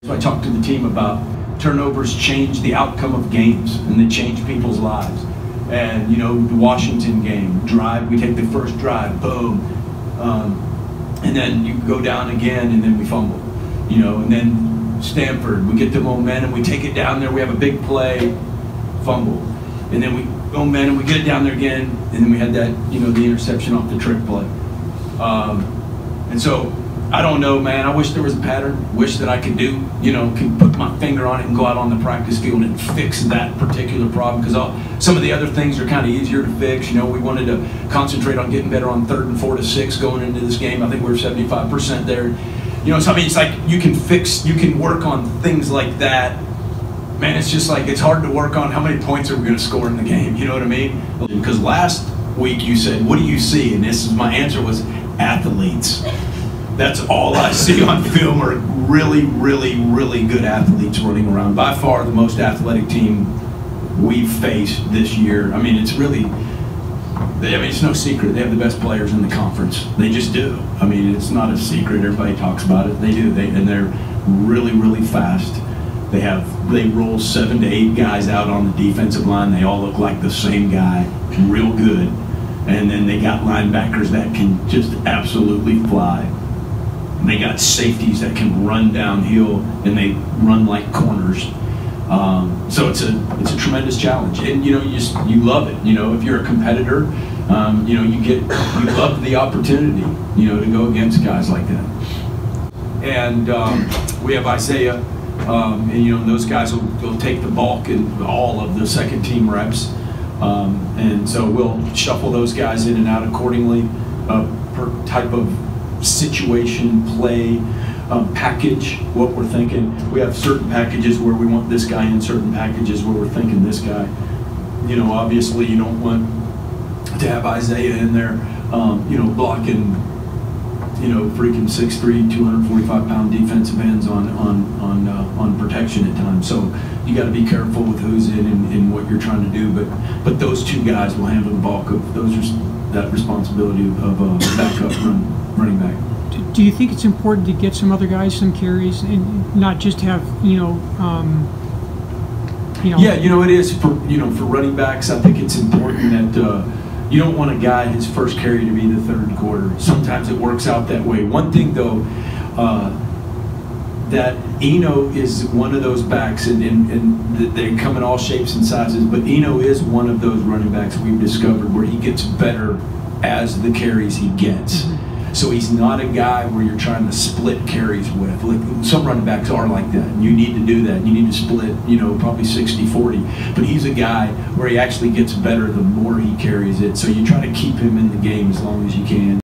So I talked to the team about turnovers change the outcome of games, and they change people's lives. And you know, the Washington game, drive, we take the first drive, boom, and then you go down again, and then we fumble. You know, and then Stanford, we get the momentum, we take it down there, we have a big play, fumble, and then we momentum, we get it down there again, and then we had that, you know, the interception off the trick play. And so I don't know, man. I wish there was a pattern. Wish that I could do, you know, could put my finger on it and go out on the practice field and fix that particular problem. Because some of the other things are kind of easier to fix. You know, we wanted to concentrate on getting better on 3rd and 4 to 6 going into this game. I think we were 75% there. You know, so I mean, it's like you can work on things like that. Man, it's just like it's hard to work on how many points are we going to score in the game. You know what I mean? Because last week you said, "What do you see?" And this is my answer was athletes. That's all I see on film are really, really, really good athletes running around. By far the most athletic team we've faced this year. I mean, it's really, it's no secret. They have the best players in the conference. They just do. I mean, it's not a secret. Everybody talks about it. They do. And they're really, really fast. They roll 7 to 8 guys out on the defensive line. They all look like the same guy, real good. And then they got linebackers that can just absolutely fly. And they got safeties that can run downhill, and they run like corners. So it's a tremendous challenge, and you know, you love it. You know, if you're a competitor, you know, you love the opportunity, you know, to go against guys like that. And we have Isaiah, and you know, those guys will take the bulk and all of the second team reps, and so we'll shuffle those guys in and out accordingly per type of situation, play, package, what we're thinking. We have certain packages where we want this guy in, certain packages where we're thinking this guy. You know, obviously you don't want to have Isaiah in there, you know, blocking, you know, freaking 6'3", 245-pound defensive ends on protection at times. So you got to be careful with who's in what you're trying to do. But those two guys will handle the bulk of that responsibility of backup running back. Do you think it's important to get some other guys some carries and not just have, you know? Yeah, you know, it is for running backs. I think it's important that you don't want a guy his first carry to be the third quarter. Sometimes it works out that way. One thing though, that Eno is one of those backs, and they come in all shapes and sizes, but Eno is one of those running backs we've discovered where he gets better as the carries he gets. So he's not a guy where you're trying to split carries with. Like some running backs are like that. And you need to do that. You need to split, you know, probably 60-40. But he's a guy where he actually gets better the more he carries it. So you try to keep him in the game as long as you can.